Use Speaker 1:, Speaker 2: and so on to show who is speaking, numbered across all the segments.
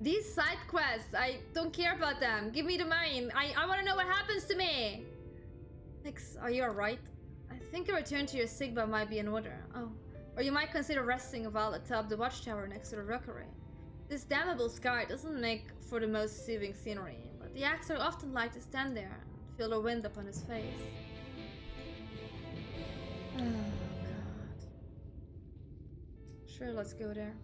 Speaker 1: These side quests, I don't care about them. Give me the money. I want to know what happens to me. Nix, are you alright? I think a return to your Sigma might be in order. Oh. Or you might consider resting a while atop the watchtower next to the rookery. This damnable sky doesn't make for the most soothing scenery, but the Axer often like to stand there and feel the wind upon his face. Oh, God. Sure, let's go there.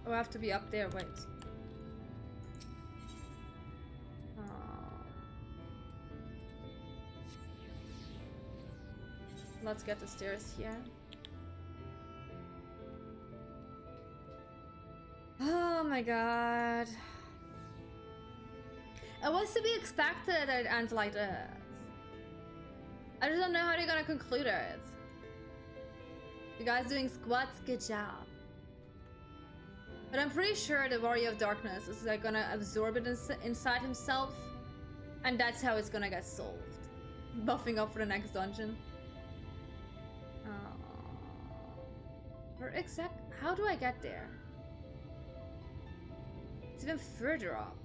Speaker 1: Oh, I have to be up there, wait. Let's get the stairs here. Oh my god. It was to be expected that it ends like this. I just don't know how they're gonna conclude it. You guys doing squats? Good job. But I'm pretty sure the Warrior of Darkness is like gonna absorb it inside himself, and that's how it's gonna get solved. Buffing up for the next dungeon. How do I get there? It's even further up.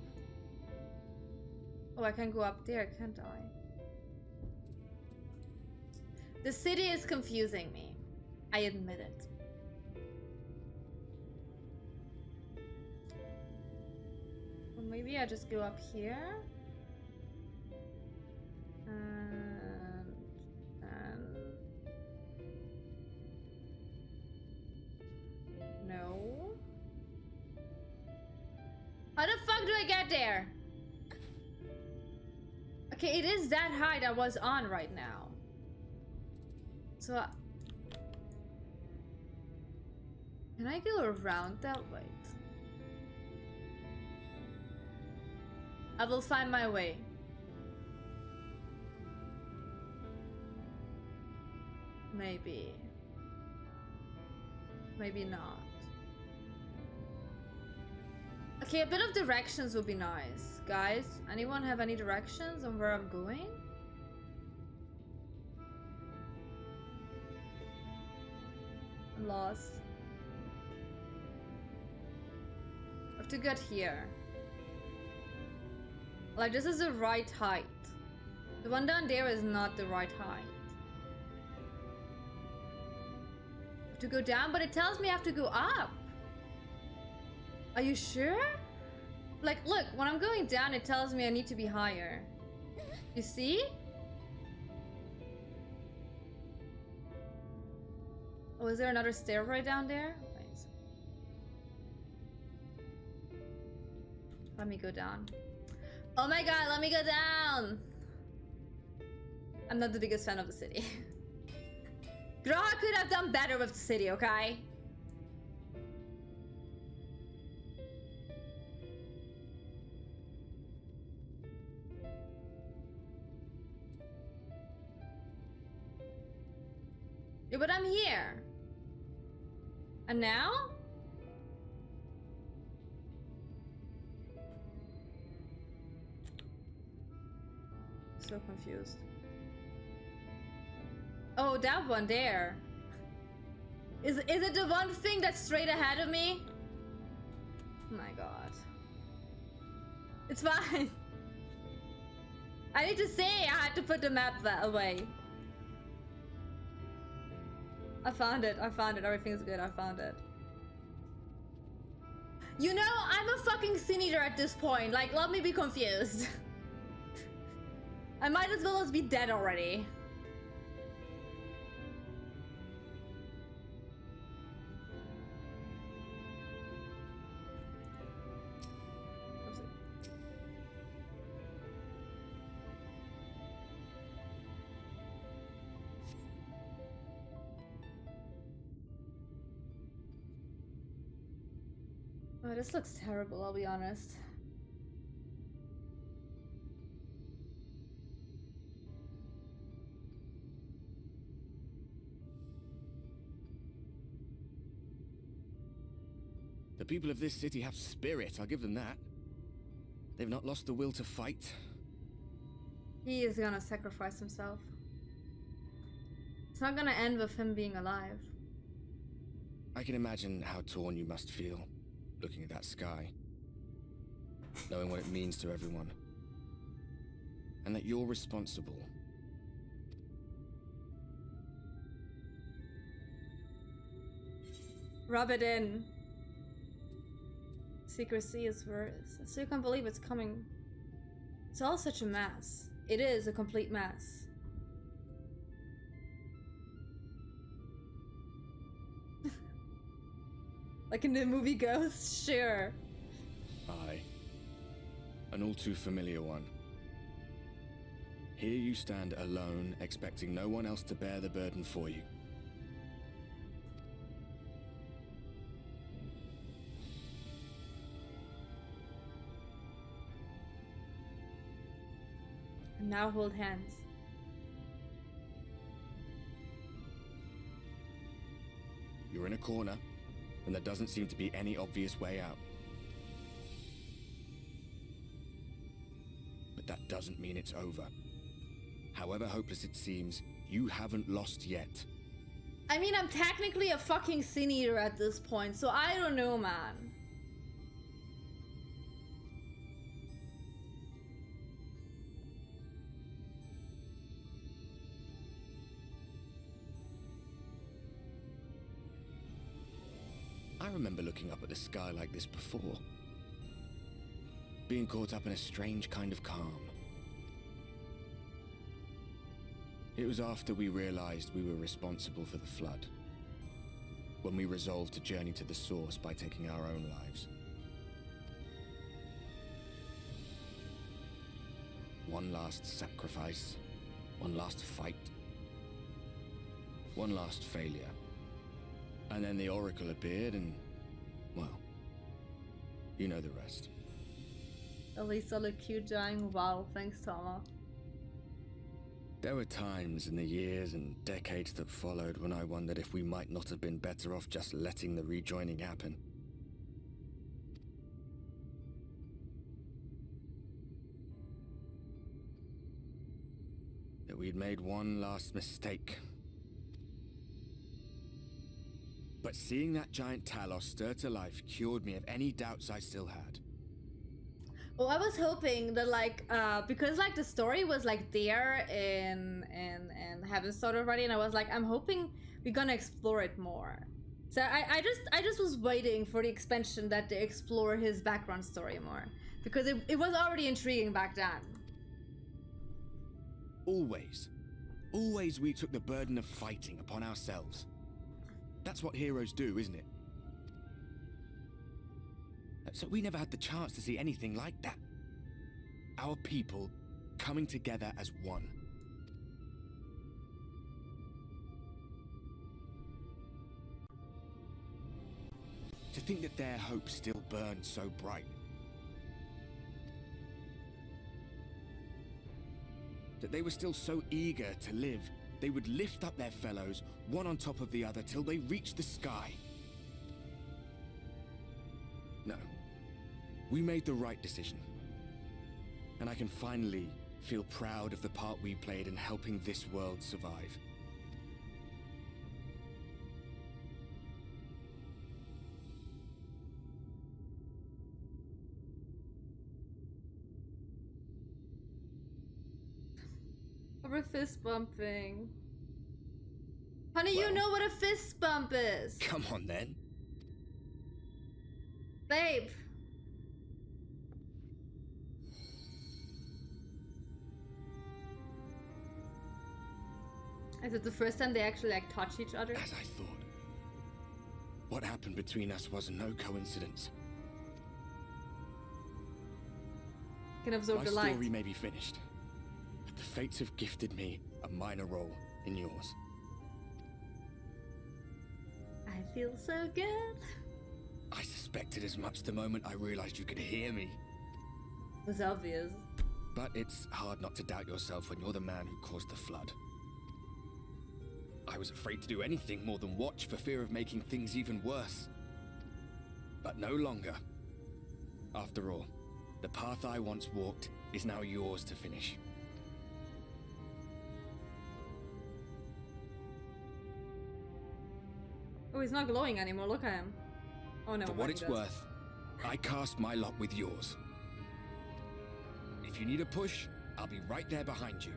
Speaker 1: Oh, I can go up there, can't I? The city is confusing me. I admit it. Well, maybe I just go up here. No. How the fuck do I get there? Okay, it is that height I was on right now. So can I go around that way? I will find my way. Maybe. Maybe not. Okay, a bit of directions would be nice. Guys, anyone have any directions on where I'm going? I'm lost. I have to get here. Like, this is the right height. The one down there is not the right height. I have to go down, but it tells me I have to go up. Are you sure? Like, look, when I'm going down, it tells me I need to be higher. You see? Oh, is there another stairway down there? Wait. Let me go down. Oh my god, let me go down! I'm not the biggest fan of the city. Graha could have done better with the city, okay? Yeah, but I'm here. And now? So confused. Oh, that one there. Is it the one thing that's straight ahead of me? Oh my god. It's fine. I need to say I had to put the map that away. I found it. Everything's good. I found it. You know, I'm a fucking sin eater at this point. Like, let me be confused. I might as well be dead already. Oh, this looks terrible, I'll be honest.
Speaker 2: The people of this city have spirit, I'll give them that. They've not lost the will to fight.
Speaker 1: He is gonna sacrifice himself. It's not gonna end with him being alive.
Speaker 2: I can imagine how torn you must feel, looking at that sky. Knowing what it means to everyone. And that you're responsible.
Speaker 1: Rub it in. Secrecy is worse. I still can't believe it's coming. It's all such a mess. It is a complete mess. Like in the movie Ghost? Sure.
Speaker 2: Aye. An all too familiar one. Here you stand alone, expecting no one else to bear the burden for you.
Speaker 1: And now hold hands.
Speaker 2: You're in a corner, and there doesn't seem to be any obvious way out. But that doesn't mean it's over. However hopeless it seems, you haven't lost yet.
Speaker 1: I mean, I'm technically a fucking sin eater at this point, so I don't know, man.
Speaker 2: I remember looking up at the sky like this before. Being caught up in a strange kind of calm. It was after we realized we were responsible for the flood. When we resolved to journey to the source by taking our own lives. One last sacrifice. One last fight. One last failure. And then the Oracle appeared and, well, you know the rest.
Speaker 1: At least I look cute dying. Wow, thanks, Tama.
Speaker 2: There were times in the years and decades that followed when I wondered if we might not have been better off just letting the rejoining happen. That we'd made one last mistake. But seeing that giant Talos stir to life cured me of any doubts I still had.
Speaker 1: Well, I was hoping that, like, because, like, the story was, like, there in Heaven Sword already, and I was like, I'm hoping we're gonna explore it more. So I just was waiting for the expansion that they explore his background story more. Because it was already intriguing back then.
Speaker 2: Always we took the burden of fighting upon ourselves. That's what heroes do, isn't it? So we never had the chance to see anything like that. Our people coming together as one. To think that their hope still burned so bright. That they were still so eager to live, they would lift up their fellows, one on top of the other, till they reached the sky. No. We made the right decision. And I can finally feel proud of the part we played in helping this world survive.
Speaker 1: We're fist bumping. Honey,
Speaker 2: Well,
Speaker 1: you know what a fist bump is.
Speaker 2: Come on then.
Speaker 1: Babe. Is it the first time they actually, like, touch each other?
Speaker 2: As I thought. What happened between us was no coincidence.
Speaker 1: Can absorb
Speaker 2: My
Speaker 1: the light.
Speaker 2: story may be finished, but the fates have gifted me a minor role in yours.
Speaker 1: I feel so good.
Speaker 2: I suspected as much the moment I realized you could hear me.
Speaker 1: It was obvious.
Speaker 2: But it's hard not to doubt yourself when you're the man who caused the flood. I was afraid to do anything more than watch for fear of making things even worse. But but no longer. After all, the path I once walked is now yours to finish.
Speaker 1: Oh, he's not glowing anymore. Look at him. Oh, no.
Speaker 2: For what it's worth, I cast my lot with yours. If you need a push, I'll be right there behind you.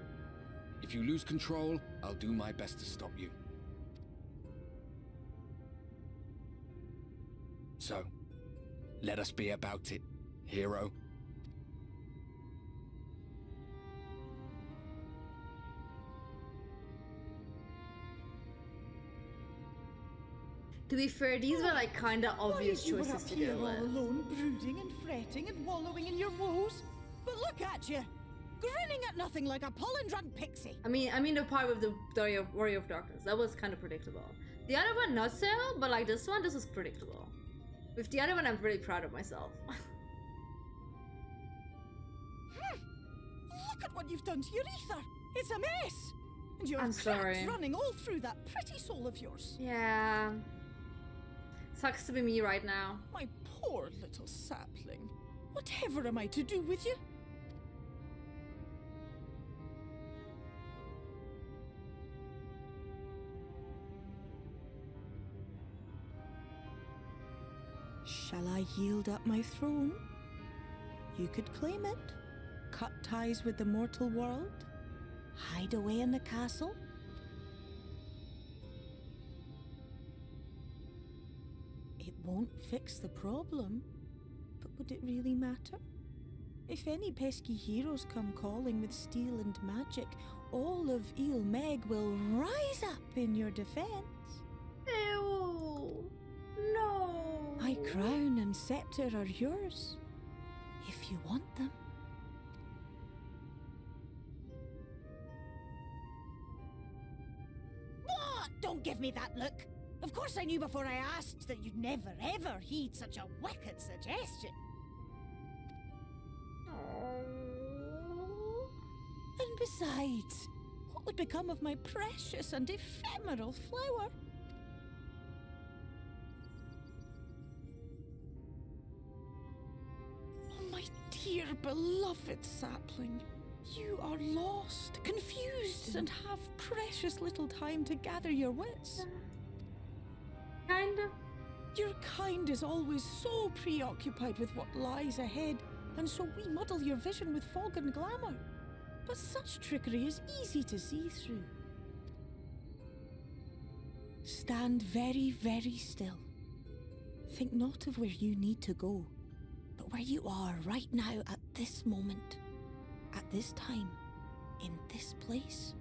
Speaker 2: If you lose control, I'll do my best to stop you. So, let us be about it, hero.
Speaker 1: To be fair, these were like kinda obvious
Speaker 3: you were
Speaker 1: choices
Speaker 3: up
Speaker 1: to
Speaker 3: here
Speaker 1: go
Speaker 3: all
Speaker 1: with.
Speaker 3: alone, brooding and fretting and wallowing in your woes. But look at you, grinning at nothing like a pollen-drunk pixie.
Speaker 1: I mean the part with the Warrior of Darkness, that was kind of predictable. The other one not so, but like this was predictable. With the other one, I'm really proud of myself.
Speaker 3: Look at what you've done to your ether. It's a mess. And your
Speaker 1: I'm
Speaker 3: cracks
Speaker 1: sorry.
Speaker 3: running all through that pretty soul of yours.
Speaker 1: Yeah. Sucks to be me right now.
Speaker 3: My poor little sapling. Whatever am I to do with you? Shall I yield up my throne? You could claim it, cut ties with the mortal world, hide away in the castle. It won't fix the problem, but would it really matter? If any pesky heroes come calling with steel and magic, all of Eel Meg will rise up in your defense.
Speaker 1: Ew. No.
Speaker 3: My crown and scepter are yours, if you want them. What? Don't give me that look. Of course I knew before I asked that you'd never ever heed such a wicked suggestion. And besides, what would become of my precious and ephemeral flower? Oh, my dear beloved sapling. You are lost, confused, and have precious little time to gather your wits.
Speaker 1: Kinda.
Speaker 3: Your kind is always so preoccupied with what lies ahead, and so we muddle your vision with fog and glamour. But such trickery is easy to see through. Stand very, very still. Think not of where you need to go, but where you are right now at this moment, at this time, in this place.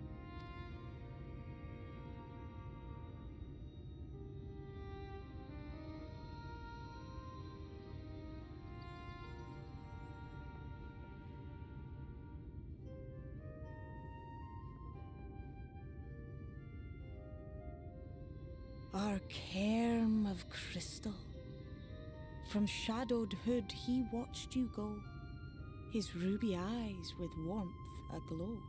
Speaker 3: Our cairn of crystal. From shadowed hood he watched you go, his ruby eyes with warmth aglow.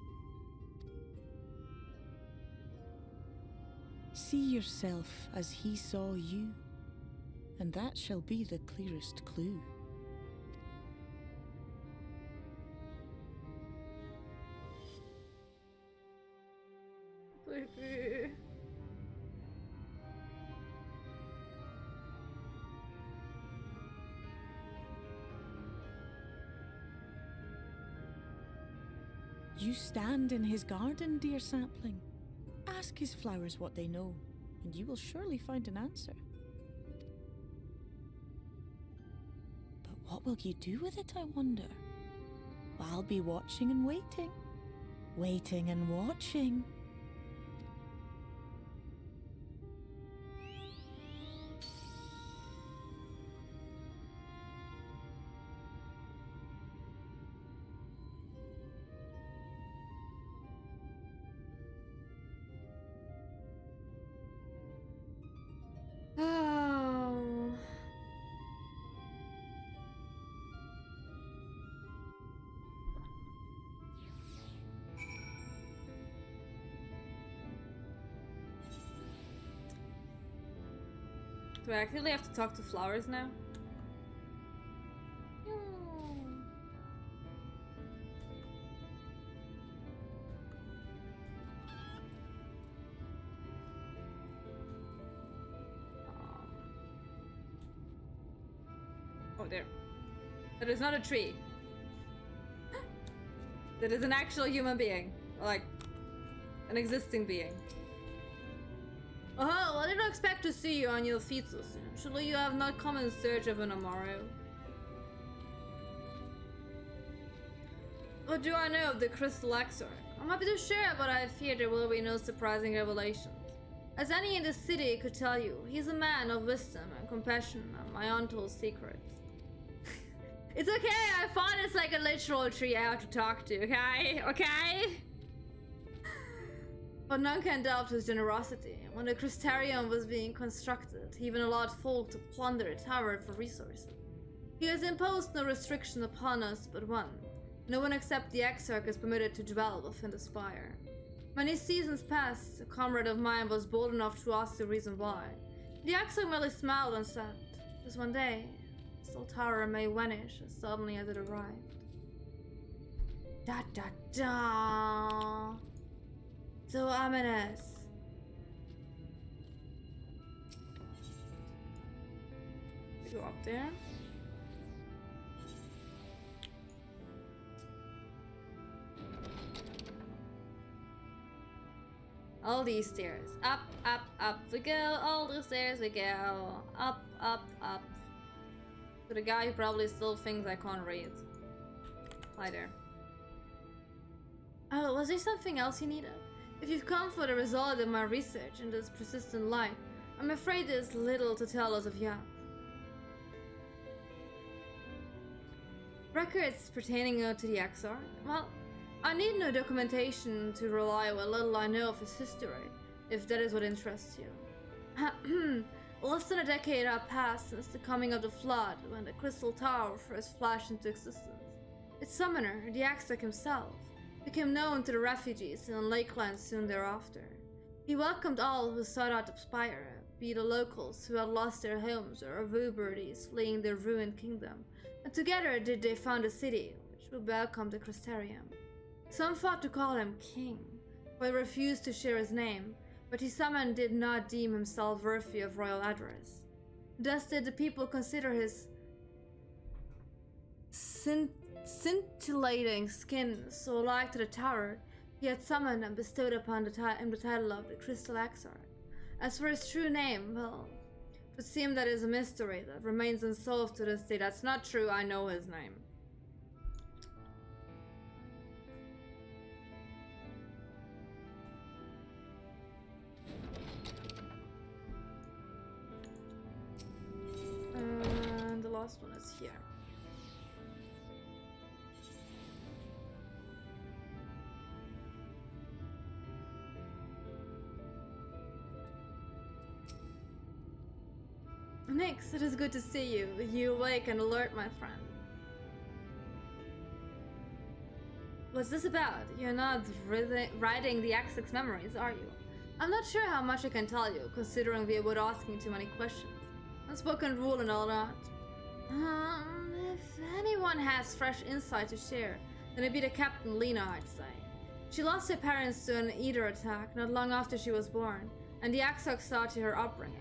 Speaker 3: See yourself as he saw you, and that shall be the clearest clue.
Speaker 1: Baby.
Speaker 3: You stand in his garden, dear sapling. Ask his flowers what they know, and you will surely find an answer. But what will you do with it, I wonder? I'll be watching and waiting. Waiting and watching.
Speaker 1: Oh. Do I actively have to talk to flowers now? Oh, there. That is not a tree. That is an actual human being. Like, an existing being. Oh, I didn't expect to see you on your feet so soon. Surely you have not come in search of an Amaro. What do I know of the Crystal Exarch? I'm happy to share, but I fear there will be no surprising revelations. As any in the city could tell you, he's a man of wisdom and compassion and my untold secrets. It's okay, I thought it's like a literal tree I have to talk to, okay? Okay? But none can doubt his generosity. When the Crystarium was being constructed, he even allowed folk to plunder the tower for resources. He has imposed no restriction upon us but one. No one except the Exarch is permitted to dwell within the spire. Many seasons passed, a comrade of mine was bold enough to ask the reason why. The Exarch merely smiled and said, "Just one day, the still tower may vanish as suddenly as it arrived." Da da da! So ominous. We go up there. All these stairs. Up, up, up we go. All the stairs we go. Up, up, up. To the guy who probably still thinks I can't read. Hi there. Oh, was there something else you needed? If you've come for the result of my research in this persistent life, I'm afraid there's little to tell us of yet. Records pertaining to the Exarch? Well, I need no documentation to rely on what little I know of his history, if that is what interests you. Less than a decade had passed since the coming of the Flood, when the Crystal Tower first flashed into existence. Its summoner, the Exarch himself, became known to the refugees in the Lakelands soon thereafter. He welcomed all who sought out the spire, be the locals who had lost their homes or Avubirdies fleeing their ruined kingdom, and together did they found a city which would welcome the Crystarium. Some thought to call him king, for he refused to share his name, but he summoned did not deem himself worthy of royal address. Thus did the people consider his scintillating skin so like to the tower he had summoned and bestowed upon him the title of the Crystal Exarch. As for his true name, well, it would seem that is a mystery that remains unsolved to this day. That's not true, I know his name. And the last one is here. Nix, it is good to see you. You awake and alert, my friend. What's this about? You're not writing the Exarch's memories, are you? I'm not sure how much I can tell you, considering we would asking too many questions. Unspoken rule and all that. If anyone has fresh insight to share, then it'd be the Captain Lena, I'd say. She lost her parents to an Eater attack not long after she was born, and the Exarch saw to her upbringing.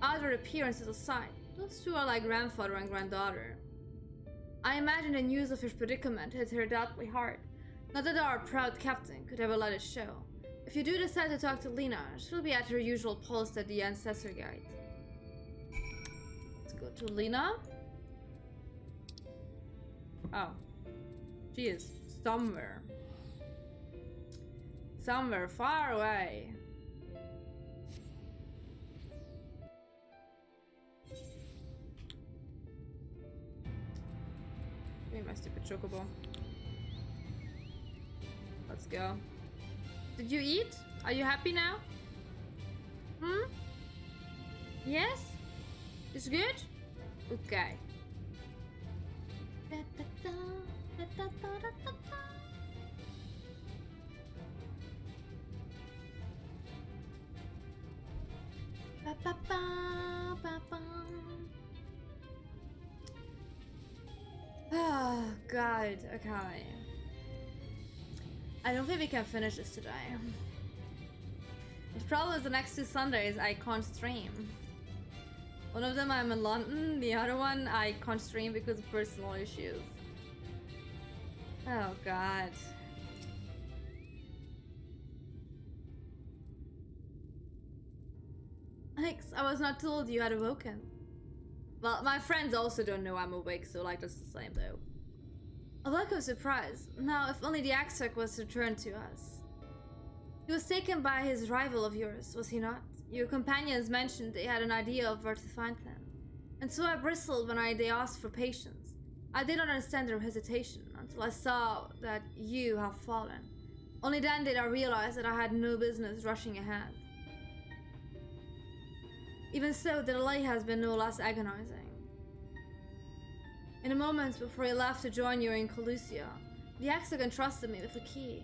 Speaker 1: Outward appearances aside, those two are like grandfather and granddaughter. I imagine the news of his predicament hit her doubtfully hard. Not that our proud captain could ever let it show. If you do decide to talk to Lena, she'll be at her usual post at the Ancestor Gate. Let's go to Lena. Oh. She is somewhere. Somewhere far away. Give me my stupid chocobo. Let's go. Did you eat? Are you happy now? Hmm? Yes? It's good? Okay. Oh, God. Okay. I don't think we can finish this today. The problem is the next 2 Sundays I can't stream. One of them I'm in London, the other one I can't stream because of personal issues. Oh God. Alex, I was not told you had awoken. Well, my friends also don't know I'm awake, so like that's the same though. A welcome surprise. Now, if only the Axarch was returned to us. He was taken by his rival of yours, was he not? Your companions mentioned they had an idea of where to find them. And so I bristled when they asked for patience. I did not understand their hesitation until I saw that you have fallen. Only then did I realize that I had no business rushing ahead. Even so, the delay has been no less agonizing. In the moments before he left to join you in Caelynx, the Axarch entrusted me with a key.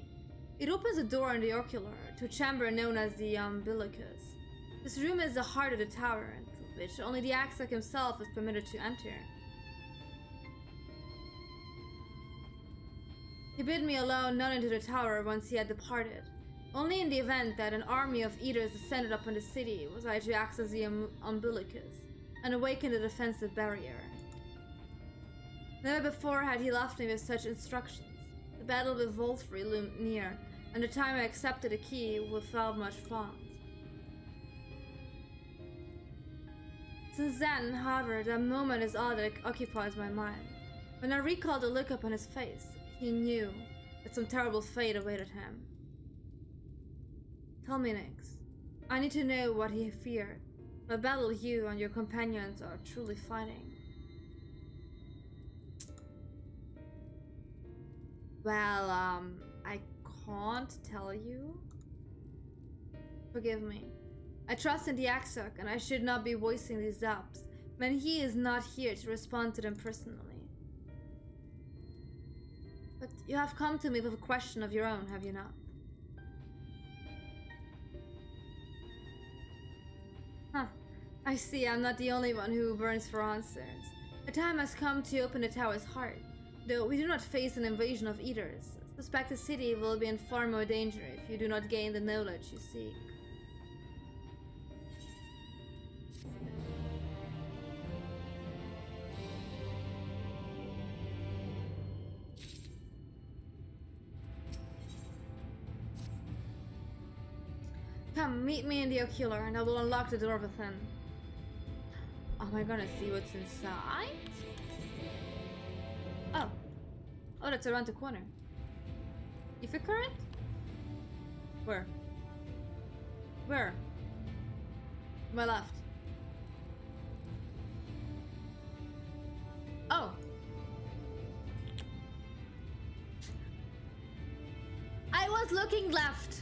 Speaker 1: It opens a door in the ocular to a chamber known as the Umbilicus. This room is the heart of the tower, into which only the Axarch himself is permitted to enter. He bid me alone not into the tower once he had departed. Only in the event that an army of eaters descended upon the city was I to access the Umbilicus and awaken the defensive barrier. Never before had he left me with such instructions. The battle with Volfrey loomed near, and the time I accepted the key without much thought. Since then, however, that moment is all that occupies my mind. When I recall the look upon his face, he knew that some terrible fate awaited him. Tell me, Nyx. I need to know what he feared. What battle you and your companions are truly fighting. Well, I can't tell you. Forgive me. I trust in the Axarch, and I should not be voicing these doubts when he is not here to respond to them personally. But you have come to me with a question of your own, have you not? Huh. I see I'm not the only one who burns for answers. The time has come to open the tower's heart. Though we do not face an invasion of eaters, I suspect the city will be in far more danger if you do not gain the knowledge you seek. Come, meet me in the ocular and I will unlock the door within. Am I gonna see what's inside? Oh. Oh, that's around the corner. If it current? Where? Where? My left. Oh. I was looking left.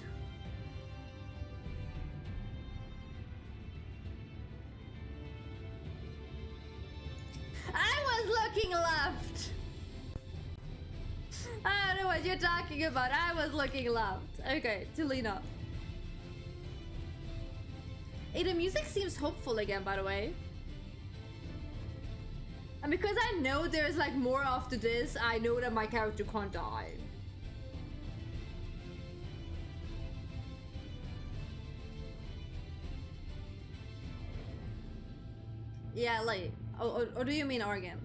Speaker 1: I was looking left. I don't know what you're talking about. I was looking left. Okay, to lean up. Hey, the music seems hopeful again, by the way. And because I know there's like more after this, I know that my character can't die. Yeah, like, or do you mean Oregon?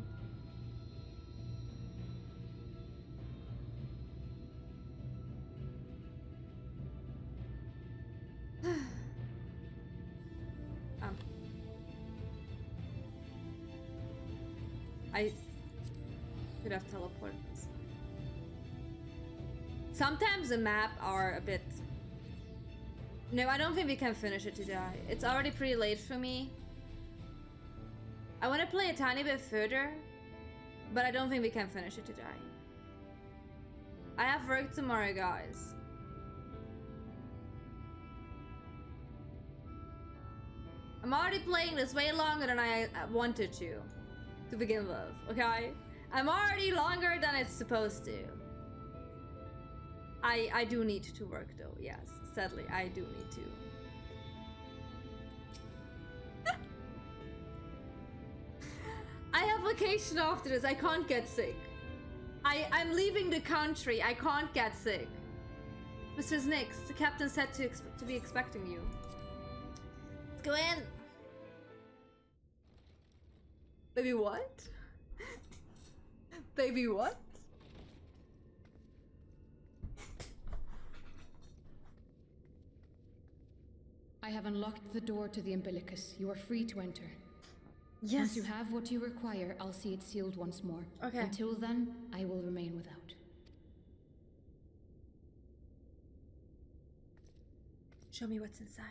Speaker 1: I could have teleported this. Sometimes the map are a bit... No, I don't think we can finish it today. It's already pretty late for me. I want to play a tiny bit further, but I don't think we can finish it today. I have work tomorrow, guys. I'm already playing this way longer than I wanted to begin with, okay? I'm already longer than it's supposed to. I do need to work though, yes. Sadly, I do need to. I have vacation after this, I can't get sick. I'm leaving the country. I can't get sick. Mr. Snix, the captain said to be expecting you. Let's go in. Baby what? Baby what?
Speaker 4: I have unlocked the door to the umbilicus. You are free to enter.
Speaker 1: Yes.
Speaker 4: Once you have what you require, I'll see it sealed once more.
Speaker 1: Okay.
Speaker 4: Until then, I will remain without.
Speaker 1: Show me what's inside.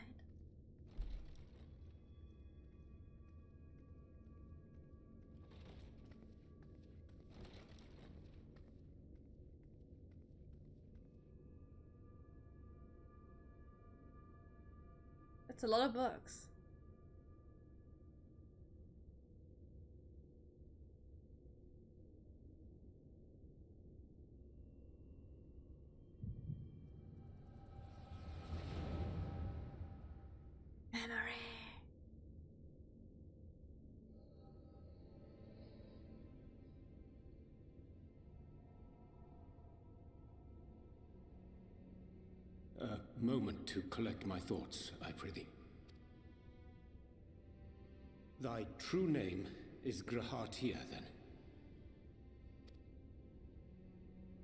Speaker 1: That's a lot of books. Memory.
Speaker 5: A moment to collect my thoughts, I prithee. Thy true name is Grahatia, then.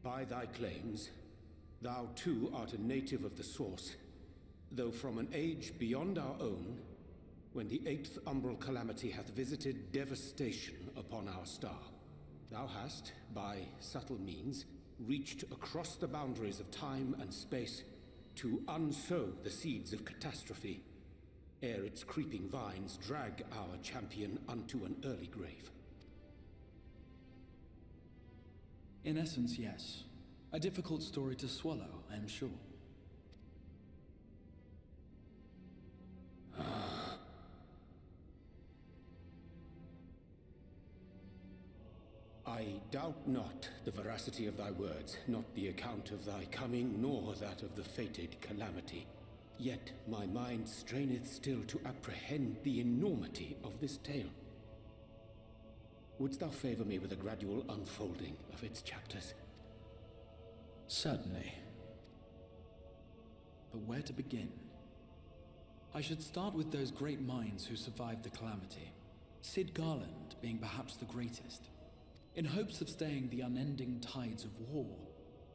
Speaker 5: By thy claims, thou too art a native of the Source, though from an age beyond our own, when the 8th umbral calamity hath visited devastation upon our star. Thou hast, by subtle means, reached across the boundaries of time and space to unsow the seeds of catastrophe, ere its creeping vines drag our champion unto an early grave.
Speaker 6: In essence, yes. A difficult story to swallow, I am sure.
Speaker 5: I doubt not the veracity of thy words, not the account of thy coming, nor that of the fated calamity. Yet my mind straineth still to apprehend the enormity of this tale. Wouldst thou favor me with a gradual unfolding of its chapters?
Speaker 6: Certainly. But where to begin? I should start with those great minds who survived the calamity. Sid Garland being perhaps the greatest. In hopes of staying the unending tides of war,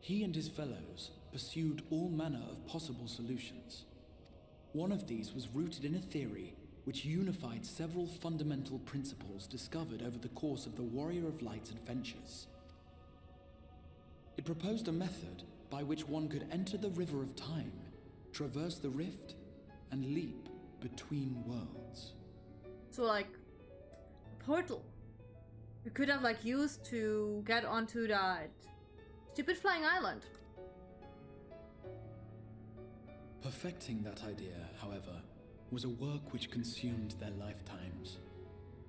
Speaker 6: he and his fellows pursued all manner of possible solutions. One of these was rooted in a theory which unified several fundamental principles discovered over the course of the Warrior of Light's adventures. It proposed a method by which one could enter the River of Time, traverse the rift, and leap between worlds.
Speaker 1: So like a portal. We could have like used to get onto that stupid flying island.
Speaker 6: Perfecting that idea, however, was a work which consumed their lifetimes.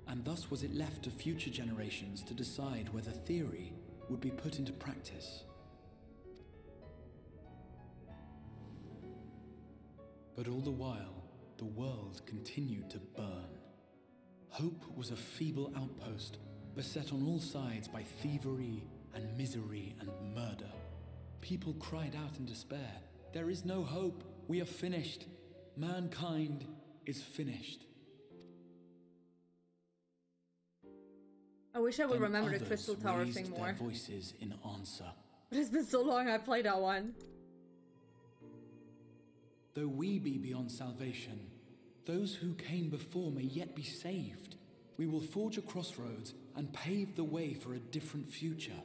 Speaker 6: And thus was it left to future generations to decide whether theory would be put into practice. But all the while, the world continued to burn. Hope was a feeble outpost, beset on all sides by thievery and misery and murder. People cried out in despair, "There is no hope, we are finished. Mankind is finished."
Speaker 1: I wish I would
Speaker 6: Then
Speaker 1: remember the
Speaker 6: others
Speaker 1: Crystal Tower
Speaker 6: raised
Speaker 1: thing
Speaker 6: their
Speaker 1: more.
Speaker 6: voices in answer.
Speaker 1: But it's been so long I played that one.
Speaker 6: Though we be beyond salvation, those who came before may yet be saved. We will forge a crossroads and pave the way for a different future.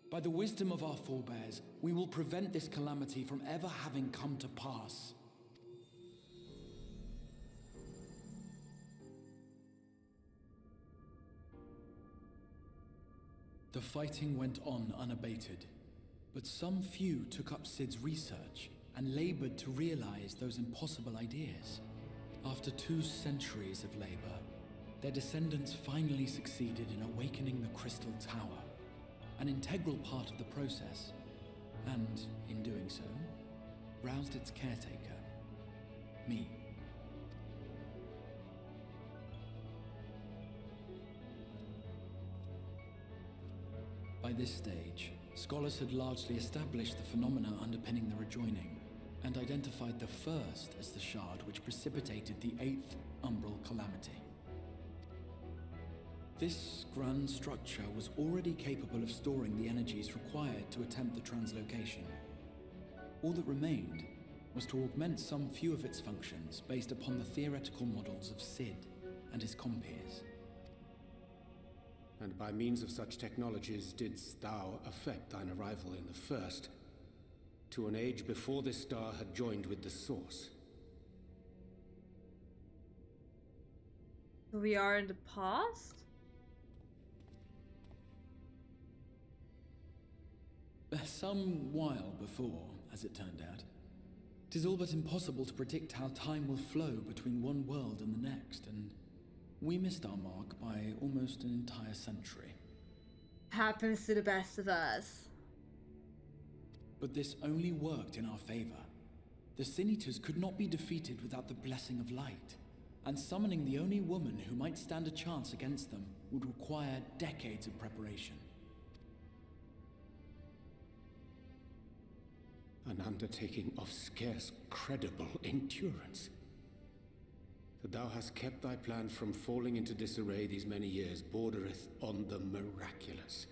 Speaker 6: By the wisdom of our forebears, we will prevent this calamity from ever having come to pass. The fighting went on unabated, but some few took up Sid's research and labored to realize those impossible ideas. After 2 centuries of labor, their descendants finally succeeded in awakening the Crystal Tower, an integral part of the process, and, in doing so, roused its caretaker, me. By this stage, scholars had largely established the phenomena underpinning the rejoining, and identified the first as the shard which precipitated the 8th Umbral Calamity. This grand structure was already capable of storing the energies required to attempt the translocation. All that remained was to augment some few of its functions based upon the theoretical models of Cid and his compeers.
Speaker 5: And by means of such technologies didst thou affect thine arrival in the first, to an age before this star had joined with the source.
Speaker 1: We are in the past?
Speaker 6: Some while before, as it turned out. 'Tis all but impossible to predict how time will flow between one world and the next, and we missed our mark by almost an entire century.
Speaker 1: Happens to the best of us.
Speaker 6: But this only worked in our favor. The Sin Eaters could not be defeated without the blessing of light, and summoning the only woman who might stand a chance against them would require decades of preparation.
Speaker 5: An undertaking of scarce credible endurance. That thou hast kept thy plan from falling into disarray these many years bordereth on the miraculous.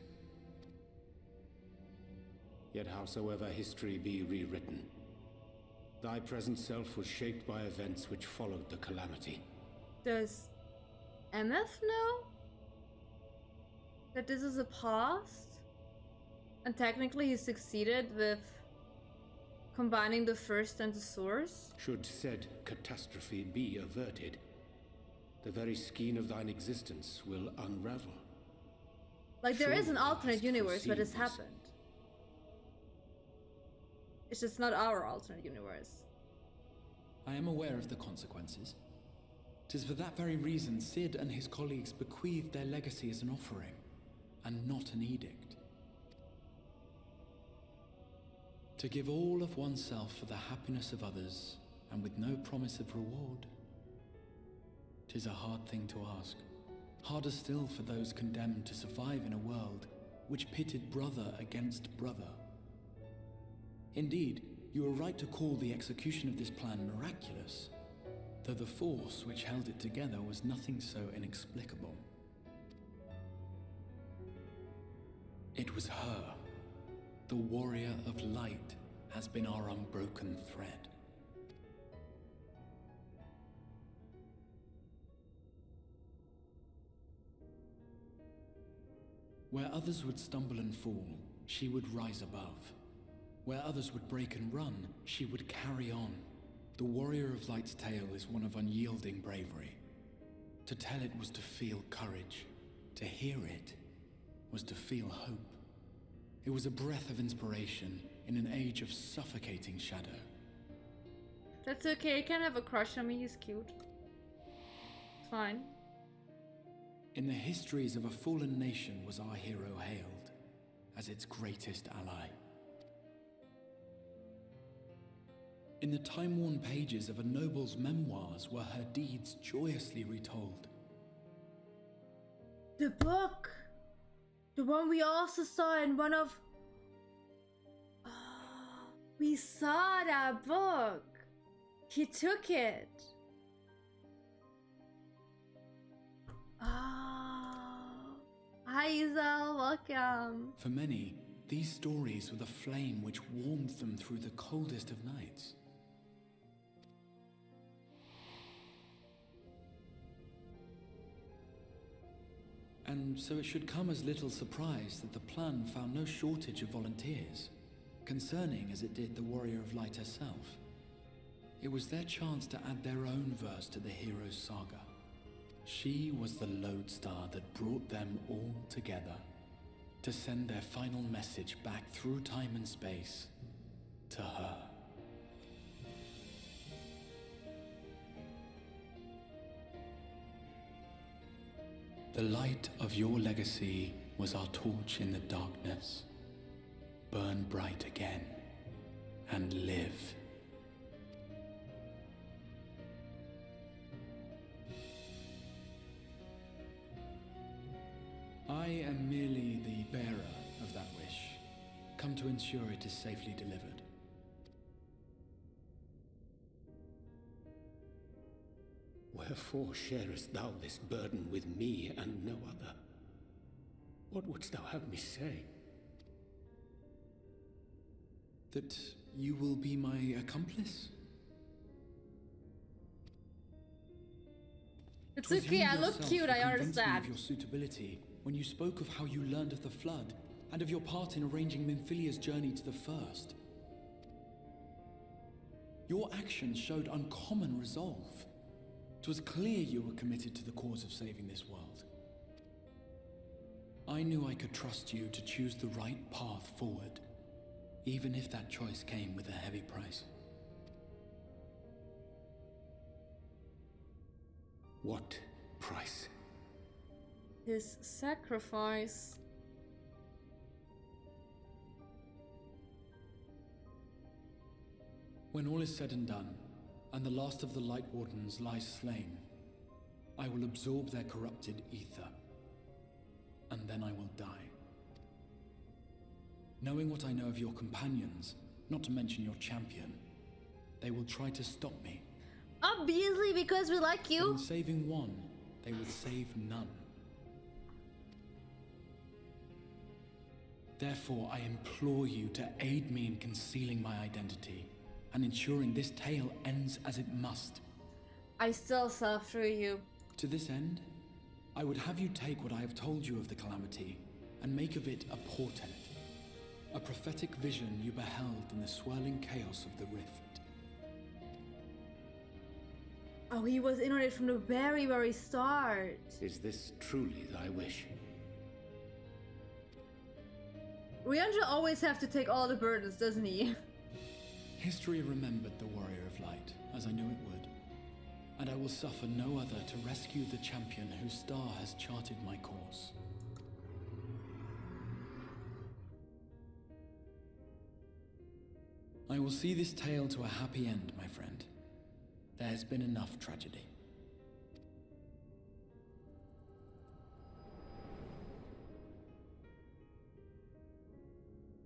Speaker 5: Yet howsoever history be rewritten, thy present self was shaped by events which followed the calamity.
Speaker 1: Does MF know that this is a past? And technically he succeeded with combining the first and the source?
Speaker 5: Should said catastrophe be averted, the very skein of thine existence will unravel.
Speaker 1: Like there is
Speaker 5: Surely
Speaker 1: an
Speaker 5: thou
Speaker 1: alternate
Speaker 5: hast
Speaker 1: universe where
Speaker 5: foreseen
Speaker 1: this
Speaker 5: this.
Speaker 1: happened. It's just not our alternate universe.
Speaker 6: I am aware of the consequences. 'Tis for that very reason Cid and his colleagues bequeathed their legacy as an offering, and not an edict. To give all of oneself for the happiness of others, and with no promise of reward. 'Tis a hard thing to ask. Harder still for those condemned to survive in a world which pitted brother against brother. Indeed, you are right to call the execution of this plan miraculous, though the force which held it together was nothing so inexplicable. It was her. The warrior of light has been our unbroken thread. Where others would stumble and fall, she would rise above. Where others would break and run, she would carry on. The warrior of light's tale is one of unyielding bravery. To tell it was to feel courage. To hear it was to feel hope. It was a breath of inspiration in an age of suffocating shadow.
Speaker 1: That's okay, you can have a crush on me, he's cute. It's fine.
Speaker 6: In the histories of a fallen nation was our hero hailed as its greatest ally. In the time-worn pages of a noble's memoirs were her deeds joyously retold.
Speaker 1: The book! The one we also saw in one of... Oh, we saw that book! He took it! Oh, hi Isel, welcome!
Speaker 6: For many, these stories were the flame which warmed them through the coldest of nights. And so it should come as little surprise that the plan found no shortage of volunteers, concerning as it did the Warrior of Light herself. It was their chance to add their own verse to the hero's saga. She was the lodestar that brought them all together, to send their final message back through time and space to her. The light of your legacy was our torch in the darkness. Burn bright again and live. I am merely the bearer of that wish, come to ensure it is safely delivered.
Speaker 5: Wherefore sharest thou this burden with me and no other? What wouldst thou have me say?
Speaker 6: That you will be my accomplice?
Speaker 1: It's
Speaker 6: 'Twas
Speaker 1: okay,
Speaker 6: you
Speaker 1: I look
Speaker 6: yourself
Speaker 1: cute,
Speaker 6: who
Speaker 1: I
Speaker 6: convinced me
Speaker 1: understand.
Speaker 6: of your suitability when you spoke of how you learned of the Flood, and of your part in arranging Minfilia's journey to the First. Your actions showed uncommon resolve. 'Twas clear you were committed to the cause of saving this world. I knew I could trust you to choose the right path forward, even if that choice came with a heavy price.
Speaker 5: What price?
Speaker 1: His sacrifice.
Speaker 6: When all is said and done, and the last of the Light Wardens lies slain, I will absorb their corrupted ether, and then I will die. Knowing what I know of your companions, not to mention your champion, they will try to stop me.
Speaker 1: Obviously, because we like
Speaker 6: But
Speaker 1: you.
Speaker 6: in saving one, they will save none. Therefore, I implore you to aid me in concealing my identity, and ensuring this tale ends as it must.
Speaker 1: I still saw through you.
Speaker 6: To this end, I would have you take what I have told you of the Calamity, and make of it a portent. A prophetic vision you beheld in the swirling chaos of the Rift.
Speaker 1: Oh, he was in on it from the very, very start.
Speaker 5: Is this truly thy wish?
Speaker 1: Ryandra always have to take all the burdens, doesn't he?
Speaker 6: History remembered the Warrior of Light, as I knew it would. And I will suffer no other to rescue the champion whose star has charted my course. I will see this tale to a happy end, my friend. There has been enough tragedy.